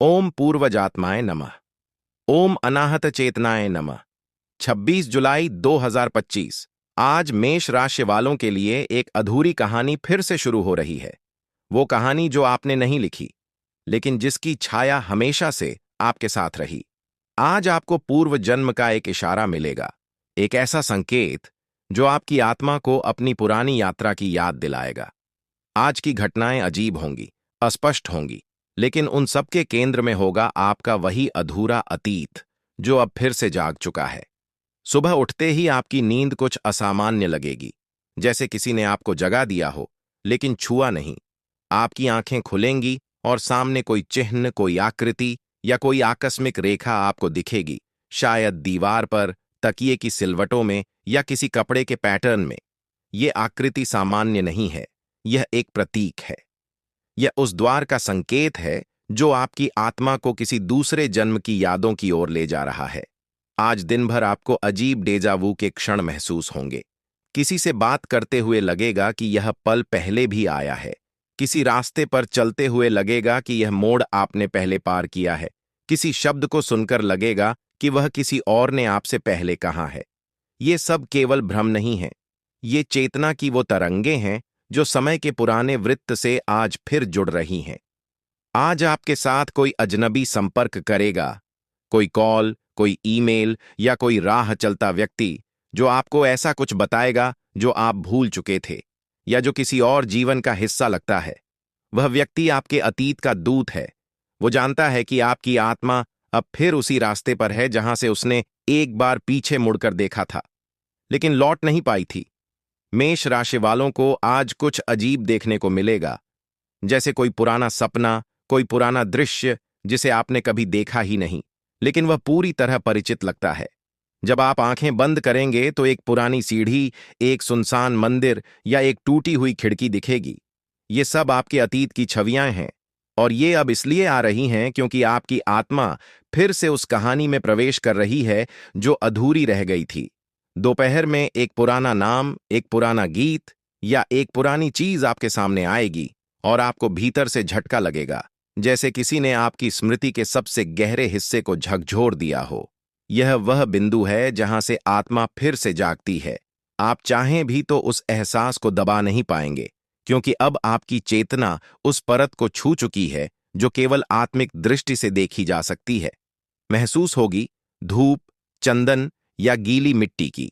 ओम पूर्वजात्माय नमः। ओम अनाहत चेतनाय नमः। 26 जुलाई 2025। आज मेष राशि वालों के लिए एक अधूरी कहानी फिर से शुरू हो रही है। वो कहानी जो आपने नहीं लिखी, लेकिन जिसकी छाया हमेशा से आपके साथ रही। आज आपको पूर्व जन्म का एक इशारा मिलेगा, एक ऐसा संकेत जो आपकी आत्मा को अपनी पुरानी यात्रा की याद दिलाएगा। आज की घटनाएं अजीब होंगी, अस्पष्ट होंगी, लेकिन उन सबके केंद्र में होगा आपका वही अधूरा अतीत जो अब फिर से जाग चुका है। सुबह उठते ही आपकी नींद कुछ असामान्य लगेगी, जैसे किसी ने आपको जगा दिया हो, लेकिन छुआ नहीं। आपकी आंखें खुलेंगी और सामने कोई चिन्ह, कोई आकृति या कोई आकस्मिक रेखा आपको दिखेगी, शायद दीवार पर, तकिए की सिलवटों में या किसी कपड़े के पैटर्न में। ये आकृति सामान्य नहीं है, यह एक प्रतीक है। यह उस द्वार का संकेत है जो आपकी आत्मा को किसी दूसरे जन्म की यादों की ओर ले जा रहा है। आज दिन भर आपको अजीब डेजावू के क्षण महसूस होंगे। किसी से बात करते हुए लगेगा कि यह पल पहले भी आया है। किसी रास्ते पर चलते हुए लगेगा कि यह मोड़ आपने पहले पार किया है। किसी शब्द को सुनकर लगेगा कि वह किसी और ने आपसे पहले कहा है। ये सब केवल भ्रम नहीं है, ये चेतना की वो तरंगे हैं जो समय के पुराने वृत्त से आज फिर जुड़ रही हैं। आज आपके साथ कोई अजनबी संपर्क करेगा, कोई कॉल, कोई ईमेल या कोई राह चलता व्यक्ति जो आपको ऐसा कुछ बताएगा जो आप भूल चुके थे या जो किसी और जीवन का हिस्सा लगता है। वह व्यक्ति आपके अतीत का दूत है। वो जानता है कि आपकी आत्मा अब फिर उसी रास्ते पर है जहां से उसने एक बार पीछे मुड़कर देखा था, लेकिन लौट नहीं पाई थी। मेष राशि वालों को आज कुछ अजीब देखने को मिलेगा, जैसे कोई पुराना सपना, कोई पुराना दृश्य जिसे आपने कभी देखा ही नहीं, लेकिन वह पूरी तरह परिचित लगता है। जब आप आंखें बंद करेंगे तो एक पुरानी सीढ़ी, एक सुनसान मंदिर या एक टूटी हुई खिड़की दिखेगी। ये सब आपके अतीत की छवियां हैं, और ये अब इसलिए आ रही हैं क्योंकि आपकी आत्मा फिर से उस कहानी में प्रवेश कर रही है जो अधूरी रह गई थी। दोपहर में एक पुराना नाम, एक पुराना गीत या एक पुरानी चीज आपके सामने आएगी और आपको भीतर से झटका लगेगा, जैसे किसी ने आपकी स्मृति के सबसे गहरे हिस्से को झकझोर दिया हो। यह वह बिंदु है जहां से आत्मा फिर से जागती है। आप चाहें भी तो उस एहसास को दबा नहीं पाएंगे, क्योंकि अब आपकी चेतना उस परत को छू चुकी है जो केवल आत्मिक दृष्टि से देखी जा सकती है। महसूस होगी धूप, चंदन या गीली मिट्टी की।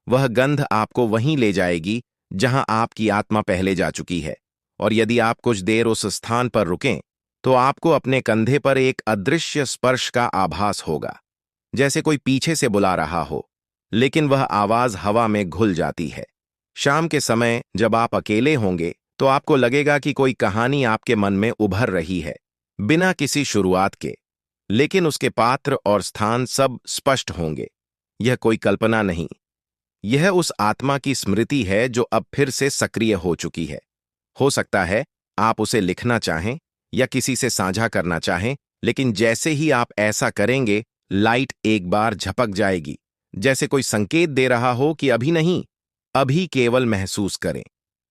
वह गंध आपको वहीं ले जाएगी जहां आपकी आत्मा पहले जा चुकी है, और यदि आप कुछ देर उस स्थान पर रुकें तो आपको अपने कंधे पर एक अदृश्य स्पर्श का आभास होगा, जैसे कोई पीछे से बुला रहा हो, लेकिन वह आवाज हवा में घुल जाती है। शाम के समय जब आप अकेले होंगे तो आपको लगेगा कि कोई कहानी आपके मन में उभर रही है, बिना किसी शुरुआत के, लेकिन उसके पात्र और स्थान सब स्पष्ट होंगे। यह कोई कल्पना नहीं, यह उस आत्मा की स्मृति है जो अब फिर से सक्रिय हो चुकी है। हो सकता है आप उसे लिखना चाहें या किसी से साझा करना चाहें, लेकिन जैसे ही आप ऐसा करेंगे, लाइट एक बार झपक जाएगी, जैसे कोई संकेत दे रहा हो कि अभी नहीं, अभी केवल महसूस करें।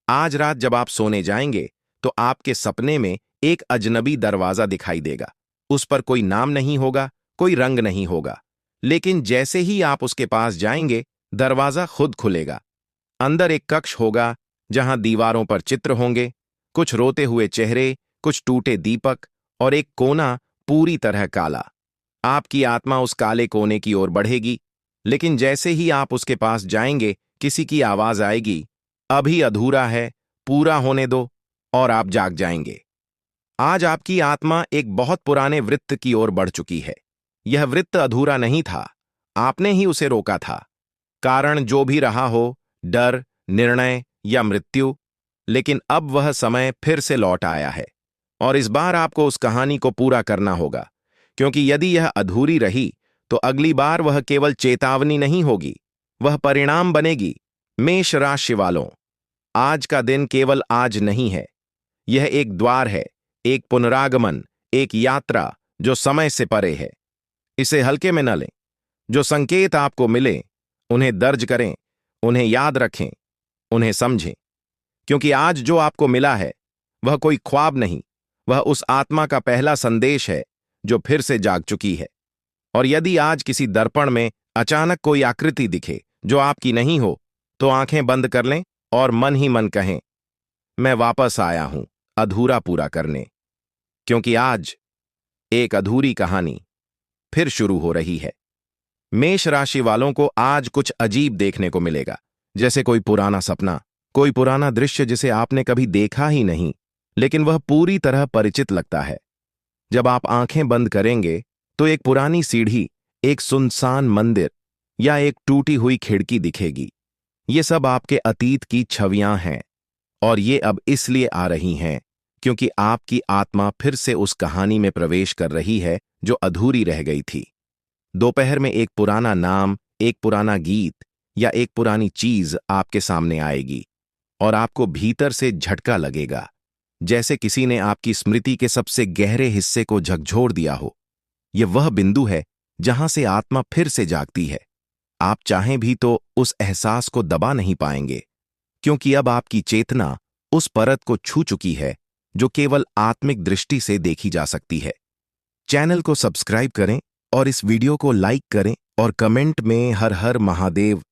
आज रात जब आप सोने जाएंगे तो आपके सपने में एक अजनबी दरवाजा दिखाई देगा। उस पर कोई नाम नहीं होगा, कोई रंग नहीं होगा, लेकिन जैसे ही आप उसके पास जाएंगे, दरवाजा खुद खुलेगा। अंदर एक कक्ष होगा जहां दीवारों पर चित्र होंगे, कुछ रोते हुए चेहरे, कुछ टूटे दीपक और एक कोना पूरी तरह काला। आपकी आत्मा उस काले कोने की ओर बढ़ेगी, लेकिन जैसे ही आप उसके पास जाएंगे, किसी की आवाज आएगी, अभी अधूरा है, पूरा होने दो, और आप जाग जाएंगे। आज आपकी आत्मा एक बहुत पुराने वृत्त की ओर बढ़ चुकी है। यह वृत्त अधूरा नहीं था, आपने ही उसे रोका था। कारण जो भी रहा हो, डर, निर्णय या मृत्यु, लेकिन अब वह समय फिर से लौट आया है, और इस बार आपको उस कहानी को पूरा करना होगा, क्योंकि यदि यह अधूरी रही तो अगली बार वह केवल चेतावनी नहीं होगी, वह परिणाम बनेगी। मेष राशि वालों, आज का दिन केवल आज नहीं है, यह एक द्वार है, एक पुनरागमन, एक यात्रा जो समय से परे है। इसे हल्के में न लें। जो संकेत आपको मिले उन्हें दर्ज करें, उन्हें याद रखें, उन्हें समझें, क्योंकि आज जो आपको मिला है वह कोई ख्वाब नहीं, वह उस आत्मा का पहला संदेश है जो फिर से जाग चुकी है। और यदि आज किसी दर्पण में अचानक कोई आकृति दिखे जो आपकी नहीं हो, तो आंखें बंद कर लें और मन ही मन कहें, मैं वापस आया हूं अधूरा पूरा करने। क्योंकि आज एक अधूरी कहानी फिर शुरू हो रही है। मेष राशि वालों को आज कुछ अजीब देखने को मिलेगा, जैसे कोई पुराना सपना, कोई पुराना दृश्य जिसे आपने कभी देखा ही नहीं, लेकिन वह पूरी तरह परिचित लगता है। जब आप आंखें बंद करेंगे तो एक पुरानी सीढ़ी, एक सुनसान मंदिर या एक टूटी हुई खिड़की दिखेगी। ये सब आपके अतीत की छवियां हैं, और ये अब इसलिए आ रही हैं क्योंकि आपकी आत्मा फिर से उस कहानी में प्रवेश कर रही है जो अधूरी रह गई थी। दोपहर में एक पुराना नाम, एक पुराना गीत या एक पुरानी चीज आपके सामने आएगी, और आपको भीतर से झटका लगेगा, जैसे किसी ने आपकी स्मृति के सबसे गहरे हिस्से को झकझोर दिया हो। यह वह बिंदु है जहां से आत्मा फिर से जागती है। आप चाहें भी तो उस एहसास को दबा नहीं पाएंगे, क्योंकि अब आपकी चेतना उस परत को छू चुकी है जो केवल आत्मिक दृष्टि से देखी जा सकती है। चैनल को सब्सक्राइब करें और इस वीडियो को लाइक करें और कमेंट में हर हर महादेव